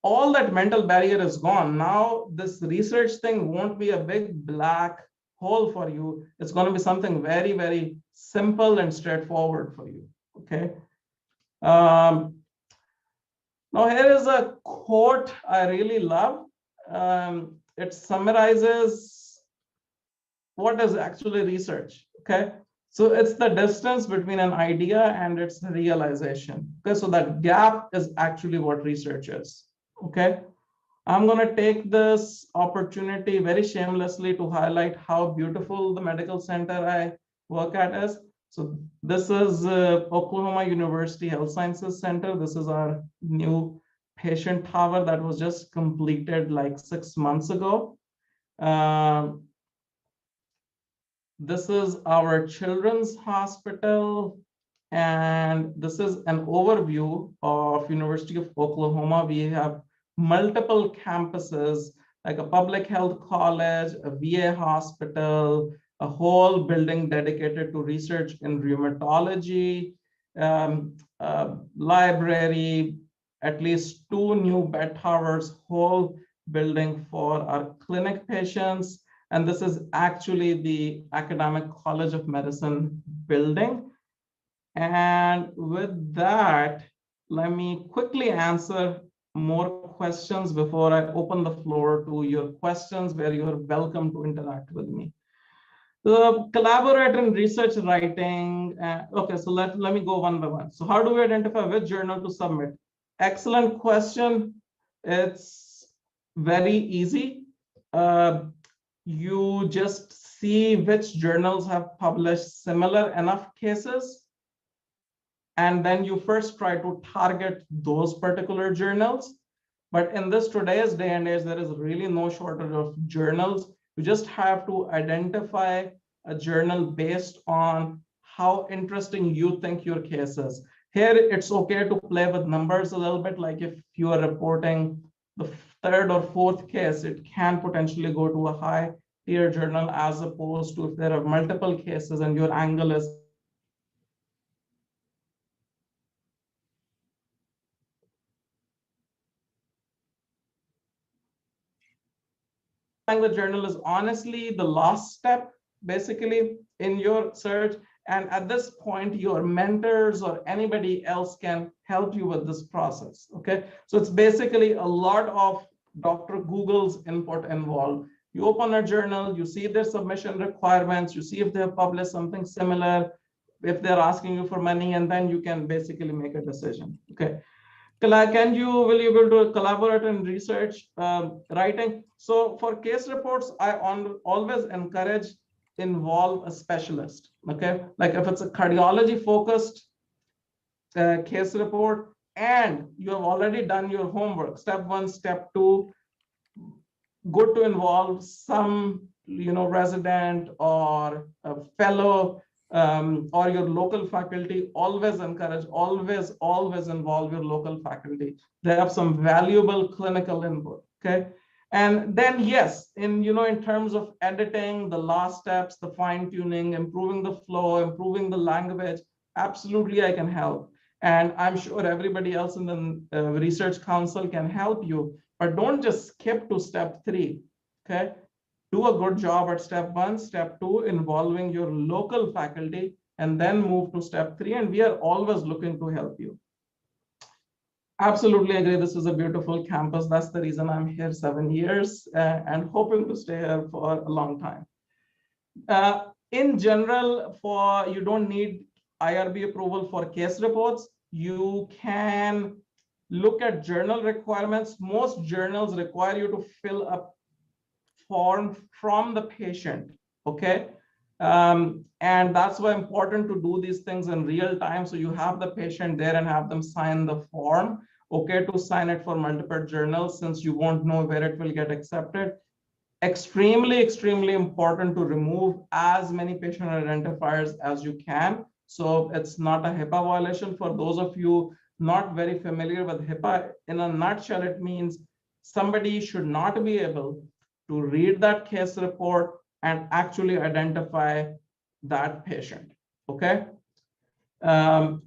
all that mental barrier is gone. Now, this research thing won't be a big black hole for you. It's going to be something very, very simple and straightforward for you. Okay. Now, here is a quote I really love. It summarizes what is actually research. Okay. So it's the distance between an idea and its realization. Okay. So that gap is actually what research is. Okay. I'm going to take this opportunity very shamelessly to highlight how beautiful the medical center I work at is. So this is Oklahoma University Health Sciences Center. This is our new patient tower that was just completed like 6 months ago. This is our children's hospital. And this is an overview of University of Oklahoma. We have multiple campuses, like a public health college, a VA hospital, a whole building dedicated to research in rheumatology, library, at least 2 new bed towers, whole building for our clinic patients. And this is actually the Academic College of Medicine building. And with that, let me quickly answer more questions before I open the floor to your questions, where you are welcome to interact with me. Collaborate in research writing. Okay, so let me go one by one. So how do we identify which journal to submit? Excellent question. It's very easy. You just see which journals have published similar enough cases, and then you first try to target those particular journals. But in this today's day and age, there is really no shortage of journals. You just have to identify a journal based on how interesting you think your case is. Here, it's okay to play with numbers a little bit. Like if you are reporting the 3rd or 4th case, it can potentially go to a high tier journal, as opposed to if there are multiple cases and your angle is the journal is honestly the last step, basically, in your search. And at this point, your mentors or anybody else can help you with this process. Okay. So it's basically a lot of Dr. Google's input involved. You open a journal, you see their submission requirements, you see if they have published something similar, if they're asking you for money, and then you can basically make a decision. Okay. Will you be able to collaborate in research writing? So for case reports, I always encourage involve a specialist. Okay, like if it's a cardiology focused case report and you have already done your homework, step 1, step 2, good to involve some resident or a fellow or your local faculty. Always encourage, always involve your local faculty. They have some valuable clinical input. Okay. And then yes, in terms of editing, the last steps, the fine tuning, improving the flow, improving the language, absolutely I can help. And I'm sure everybody else in the research council can help you. But don't just skip to step 3. Okay. Do a good job at step 1, step 2, involving your local faculty, and then move to step 3. And we are always looking to help you. Absolutely agree. This is a beautiful campus. That's the reason I'm here 7 years and hoping to stay here for a long time. In general, you don't need IRB approval for case reports. You can look at journal requirements. Most journals require you to fill a form from the patient. Okay. And that's why important to do these things in real time. So you have the patient there and have them sign the form. Okay, to sign it for multiple journals, since you won't know where it will get accepted. Extremely important to remove as many patient identifiers as you can. So it's not a HIPAA violation. For those of you not very familiar with HIPAA, in a nutshell, it means somebody should not be able to read that case report and actually identify that patient. Okay. Okay,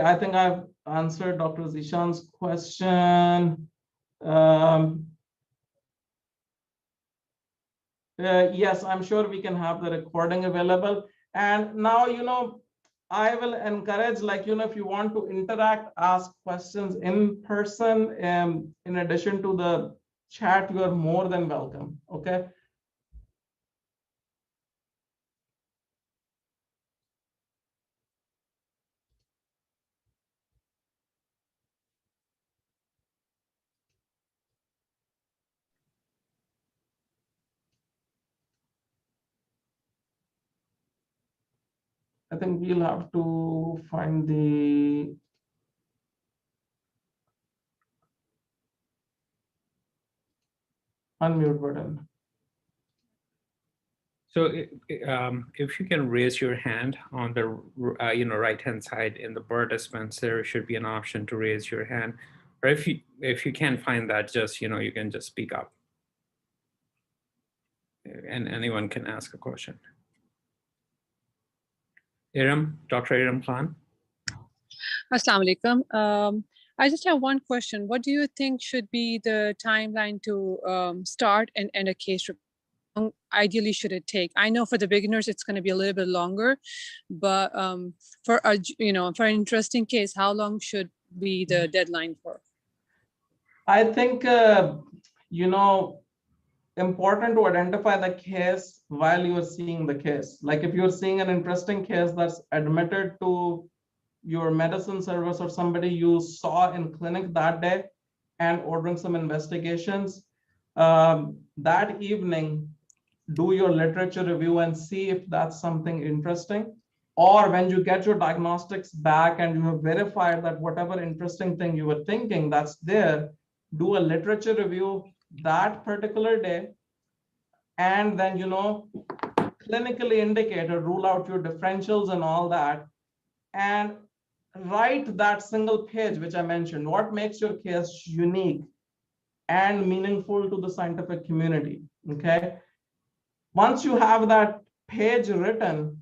I think I've answered Dr. Zishan's question. Yes, I'm sure we can have the recording available. And now, I will encourage, if you want to interact, ask questions in person, in addition to the chat, you are more than welcome. Okay. I think we'll have to find the unmute button. So if you can raise your hand on the right-hand side in the participants, there should be an option to raise your hand. Or if you can't find that, just you can just speak up, and anyone can ask a question. Dr. Iram Khan. Assalamu alaikum. I just have one question. What do you think should be the timeline to start and end a case report? Ideally should it take? I know for the beginners it's going to be a little bit longer, but for a for an interesting case, how long should be the deadline for? I think important to identify the case while you are seeing the case. Like if you're seeing an interesting case that's admitted to your medicine service or somebody you saw in clinic that day and ordering some investigations, that evening, do your literature review and see if that's something interesting. Or when you get your diagnostics back and you have verified that whatever interesting thing you were thinking that's there, do a literature review that particular day, and then clinically indicate or rule out your differentials and all that, and write that single page which I mentioned, what makes your case unique and meaningful to the scientific community. Okay, once you have that page written,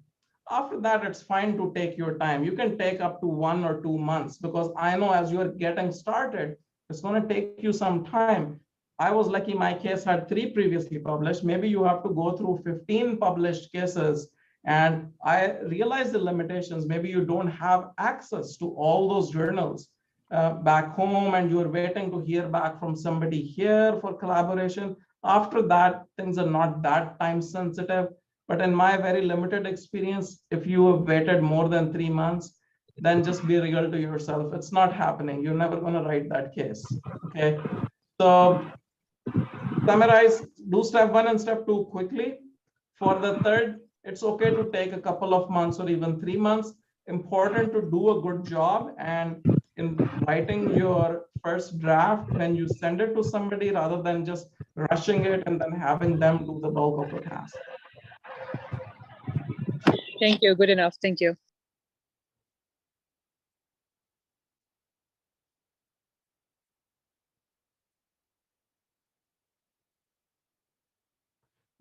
after that it's fine to take your time. You can take up to 1 or 2 months, because I know as you're getting started, it's going to take you some time. I was lucky my case had 3 previously published. Maybe you have to go through 15 published cases. And I realize the limitations. Maybe you don't have access to all those journals back home, and you're waiting to hear back from somebody here for collaboration. After that, things are not that time sensitive. But in my very limited experience, if you have waited more than 3 months, then just be real to yourself. It's not happening. You're never going to write that case. Okay. So summarize, do step 1 and step 2 quickly. For the third, it's okay to take a couple of months or even 3 months. Important to do a good job, and in writing your first draft, when you send it to somebody, rather than just rushing it and then having them do the bulk of the task. Thank you. Good enough. Thank you.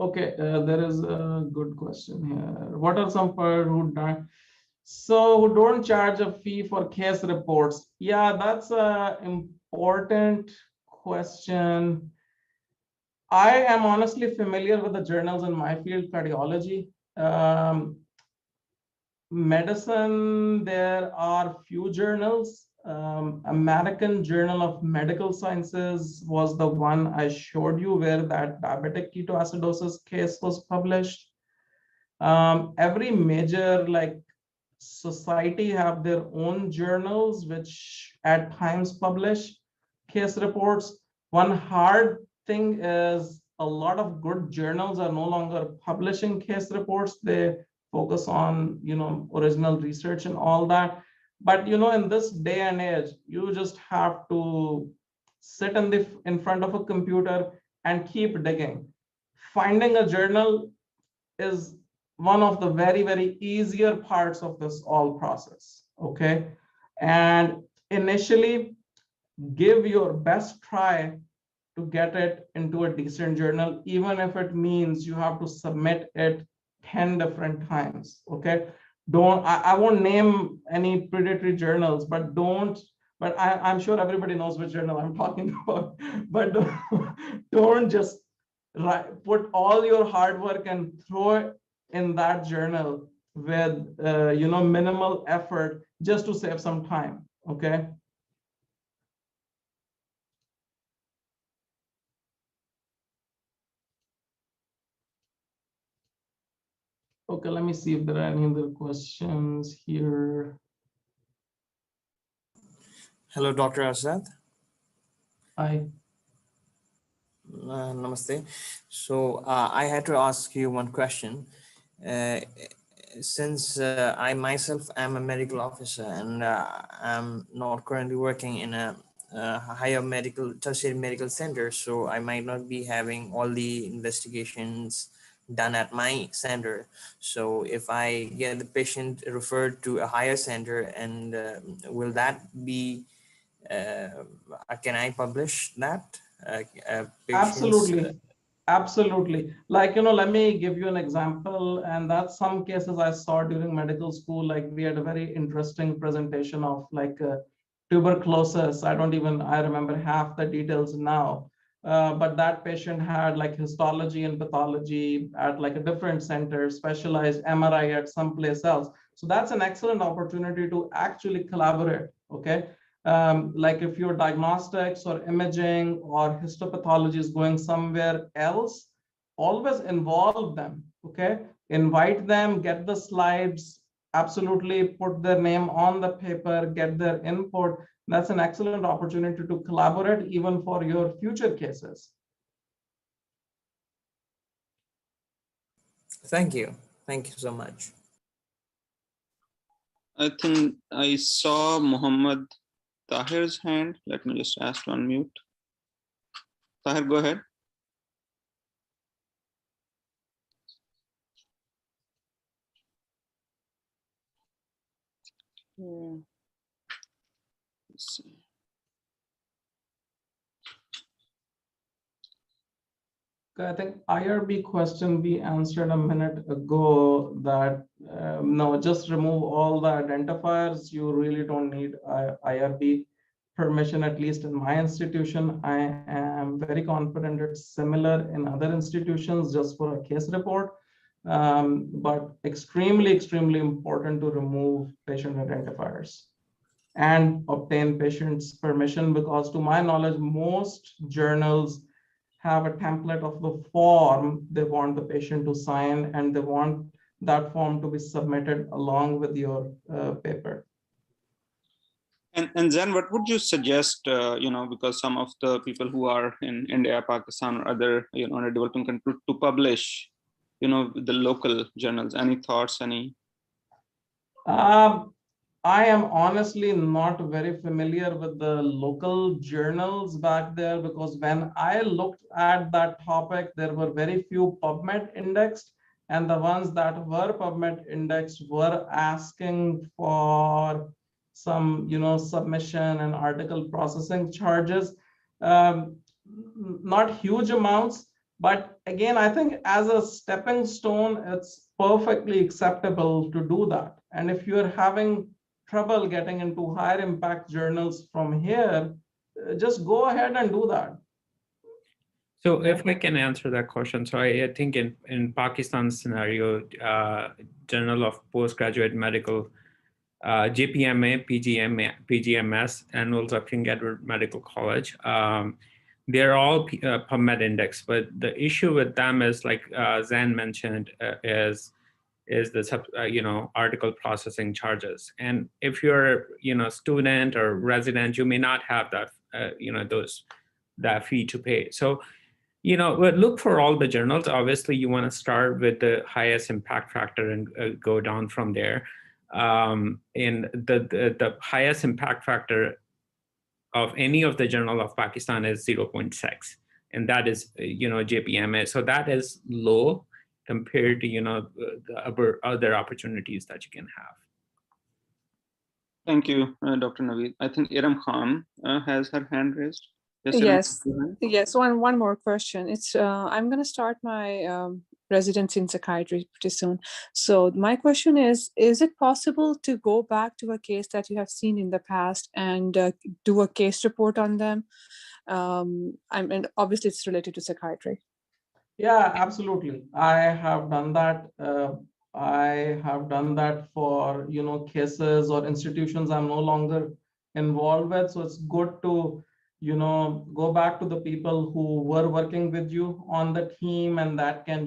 Okay, there is a good question here. What are some who don't charge a fee for case reports? Yeah, that's an important question. I am honestly familiar with the journals in my field, cardiology. Medicine, there are few journals. American Journal of Medical Sciences was the one I showed you, where that diabetic ketoacidosis case was published. Every major society have their own journals which at times publish case reports. One hard thing is a lot of good journals are no longer publishing case reports. They focus on original research and all that. But in this day and age, you just have to sit in front of a computer and keep digging. Finding a journal is one of the very, very easier parts of this all process. Okay, and initially give your best try to get it into a decent journal, even if it means you have to submit it 10 different times. Okay. I won't name any predatory journals, but I'm sure everybody knows which journal I'm talking about. But don't just put all your hard work and throw it in that journal with minimal effort just to save some time. Okay. Okay, let me see if there are any other questions here. Hello, Dr. Azad. Hi. Namaste. So I had to ask you one question. Since I myself am a medical officer and I'm not currently working in a higher medical, tertiary medical center, so I might not be having all the investigations done at my center. So if I get the patient referred to a higher center, and will that be, can I publish that? Patients? Absolutely. Like, let me give you an example. And that's some cases I saw during medical school. Like we had a very interesting presentation of like tuberculosis. I remember half the details now. But that patient had like histology and pathology at like a different center, specialized MRI at someplace else. So that's an excellent opportunity to actually collaborate. Okay. Like if your diagnostics or imaging or histopathology is going somewhere else, always involve them. Okay. Invite them, get the slides, absolutely put their name on the paper, get their input. That's an excellent opportunity to collaborate even for your future cases. Thank you. Thank you so much. I think I saw Muhammad Tahir's hand. Let me just ask to unmute. Tahir, go ahead. Yeah. Let's see. I think IRB question we answered a minute ago that no, just remove all the identifiers. You really don't need IRB permission, at least in my institution. I am very confident it's similar in other institutions just for a case report. But extremely, extremely important to remove patient identifiers and obtain patient's permission, because to my knowledge, most journals have a template of the form they want the patient to sign, and they want that form to be submitted along with your paper. And then what would you suggest, because some of the people who are in India, Pakistan, or other, in a developing country to publish, the local journals, any thoughts, any? I am honestly not very familiar with the local journals back there, because when I looked at that topic, there were very few PubMed indexed, and the ones that were PubMed indexed were asking for some, submission and article processing charges. Not huge amounts, but again, I think as a stepping stone, it's perfectly acceptable to do that. And if you're having trouble getting into higher impact journals from here, just go ahead and do that. So if I can answer that question, so I think in Pakistan's scenario, Journal of Postgraduate Medical, JPMA, PGMS, Annuals of King Edward Medical College, they're all PubMed index, but the issue with them is, like Zan mentioned, is the article processing charges. And if you're student or resident, you may not have that that fee to pay. So but look for all the journals. Obviously, you want to start with the highest impact factor and go down from there. And the highest impact factor of any of the Journal of Pakistan is 0.6, and that is JPMA. So that is low compared to the other opportunities that you can have. Thank you, Dr. Naveed. I think Iram Khan has her hand raised. Yes, Yes, go ahead. yes. One more question. It's I'm going to start my residency in psychiatry pretty soon. So my question is it possible to go back to a case that you have seen in the past and do a case report on them? I mean, obviously it's related to psychiatry. Yeah, absolutely. I have done that. I have done that for, cases or institutions I'm no longer involved with. So it's good to, go back to the people who were working with you on the team, and that can,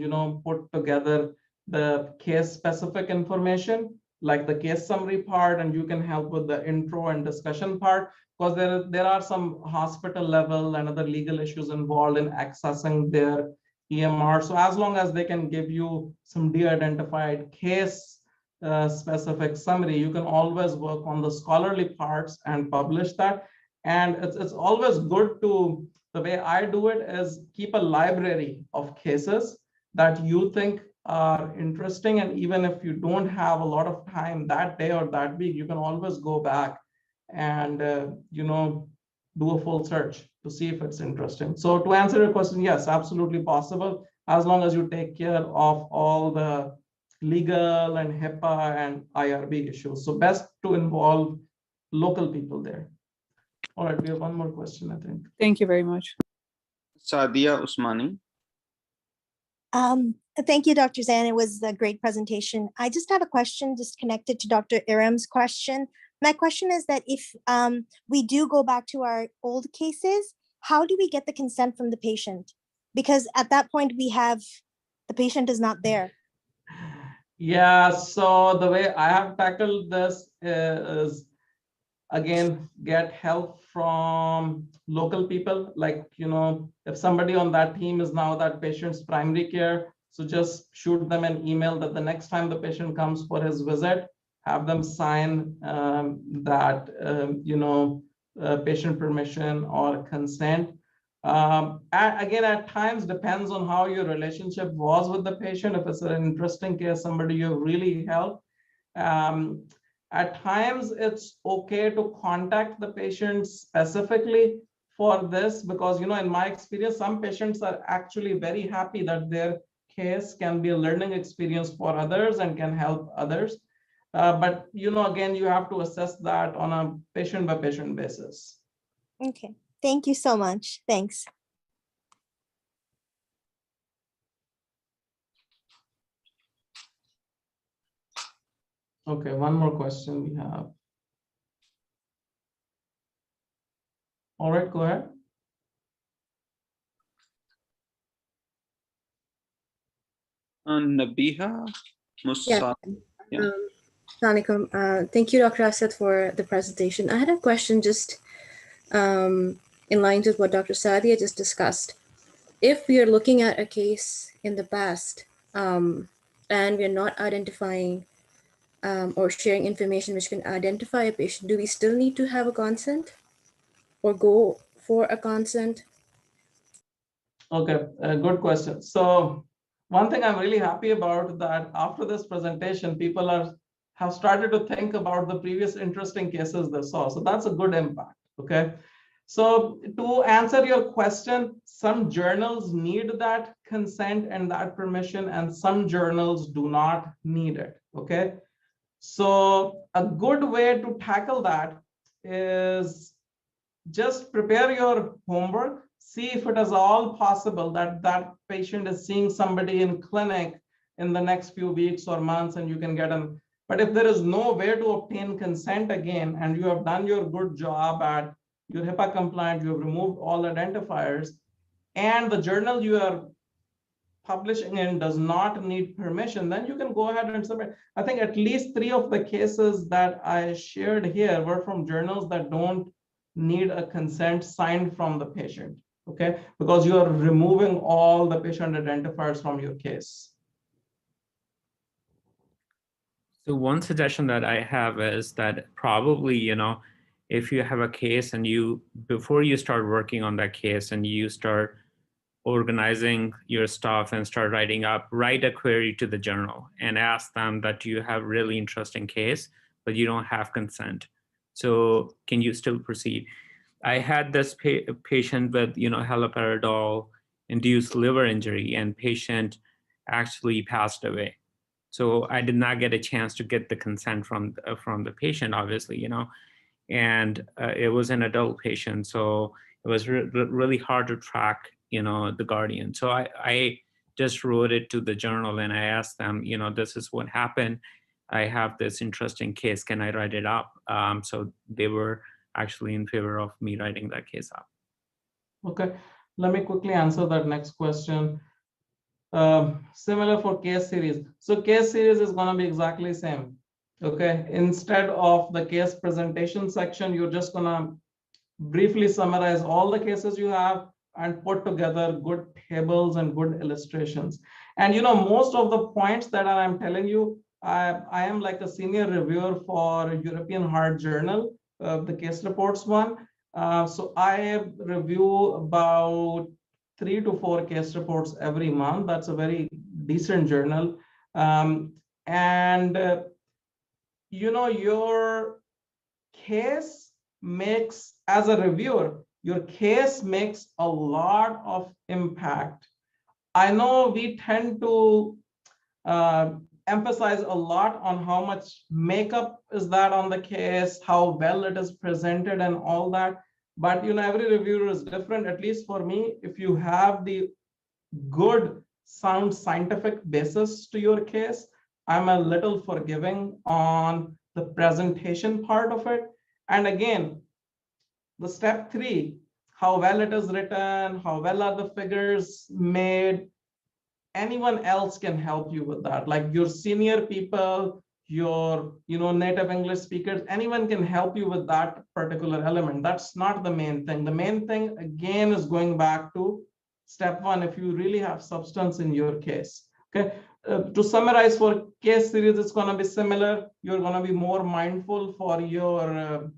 put together the case specific information, like the case summary part, and you can help with the intro and discussion part, because there are some hospital level and other legal issues involved in accessing their EMR. So as long as they can give you some de-identified case specific summary, you can always work on the scholarly parts and publish that. And it's always good to, the way I do it is keep a library of cases that you think are interesting. And even if you don't have a lot of time that day or that week, you can always go back and, do a full search to see if it's interesting. So to answer your question, yes, absolutely possible, as long as you take care of all the legal and HIPAA and IRB issues. So best to involve local people there. All right, we have one more question, I think. Thank you very much. Sadia Usmani. Thank you, Dr. Zan. It was a great presentation. I just have a question just connected to Dr. Iram's question. My question is that if we do go back to our old cases, how do we get the consent from the patient? Because at that point we have, the patient is not there. Yeah, so the way I have tackled this is, again, get help from local people. Like, if somebody on that team is now that patient's primary care, so just shoot them an email that the next time the patient comes for his visit, have them sign that, patient permission or consent. Again, at times depends on how your relationship was with the patient. If it's an interesting case, somebody you really helped, at times it's okay to contact the patient specifically for this, because, in my experience, some patients are actually very happy that their case can be a learning experience for others and can help others. But, again, you have to assess that on a patient by patient basis. Okay, thank you so much. Thanks. Okay, one more question we have. All right, go ahead. Nabiha Musa. Yeah. Thank you, Dr. Asad, for the presentation. I had a question just in line with what Dr. Sadia just discussed. If we are looking at a case in the past and we're not identifying or sharing information which can identify a patient, do we still need to have a consent or go for a consent? Okay, good question. So one thing I'm really happy about that after this presentation, people have started to think about the previous interesting cases they saw. So that's a good impact, okay? So to answer your question, some journals need that consent and that permission, and some journals do not need it, okay? So a good way to tackle that is just prepare your homework, see if it is all possible that that patient is seeing somebody in clinic in the next few weeks or months, and you can get them. But if there is no way to obtain consent again, and you have done your good job at your HIPAA compliant, you have removed all identifiers, and the journal you are publishing in does not need permission, then you can go ahead and submit. I think at least 3 of the cases that I shared here were from journals that don't need a consent signed from the patient, okay? Because you are removing all the patient identifiers from your case. So one suggestion that I have is that probably, if you have a case and before you start working on that case and you start organizing your stuff and start write a query to the journal and ask them that you have really interesting case, but you don't have consent. So can you still proceed? I had this patient with, haloperidol induced liver injury, and patient actually passed away. So I did not get a chance to get the consent from the patient, obviously, and it was an adult patient. So it was really hard to track, the guardian. So I just wrote it to the journal and I asked them, this is what happened. I have this interesting case. Can I write it up? So they were actually in favor of me writing that case up. Okay, let me quickly answer that next question. Similar for case series. So case series is going to be exactly same. Okay, instead of the case presentation section, you're just going to briefly summarize all the cases you have and put together good tables and good illustrations. And most of the points that I'm telling you, I am like a senior reviewer for European Heart Journal, the case reports one. So I review about 3 to 4 case reports every month. That's a very decent journal. Your case makes, as a reviewer, your case makes a lot of impact. I know we tend to emphasize a lot on how much makeup is that on the case, how well it is presented and all that. But every reviewer is different. At least for me, if you have the good sound scientific basis to your case, I'm a little forgiving on the presentation part of it. And again, the step 3, how well it is written, how well are the figures made, anyone else can help you with that. Like your senior people, your native English speakers, anyone can help you with that particular element. That's not the main thing. The main thing, again, is going back to step 1, if you really have substance in your case. Okay, to summarize, for case series, it's going to be similar. You're going to be more mindful for your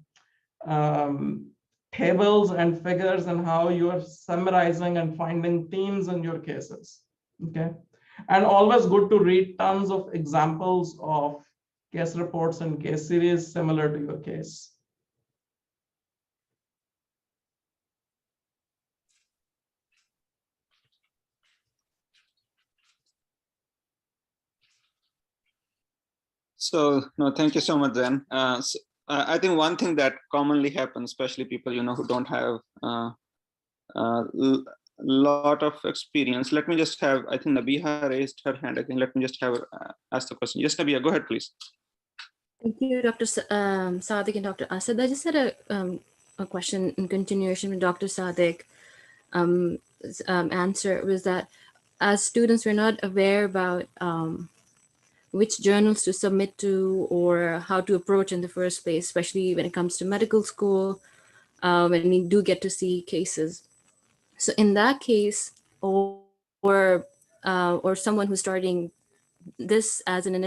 tables and figures and how you're summarizing and finding themes in your cases. Okay, and always good to read tons of examples of case reports and case series similar to your case. So no, thank you so much, Zen. I think one thing that commonly happens, especially people who don't have lot of experience. Let me just have, I think Nabiha raised her hand. I think let me just have her ask the question. Yes, Nabiha, go ahead, please. Thank you, Dr. Sadiq and Dr. Asad. I just had a question in continuation with Dr. Sadiq. Answer was that as students, we're not aware about which journals to submit to or how to approach in the first place, especially when it comes to medical school, when we do get to see cases. So in that case, or someone who's starting this as an initial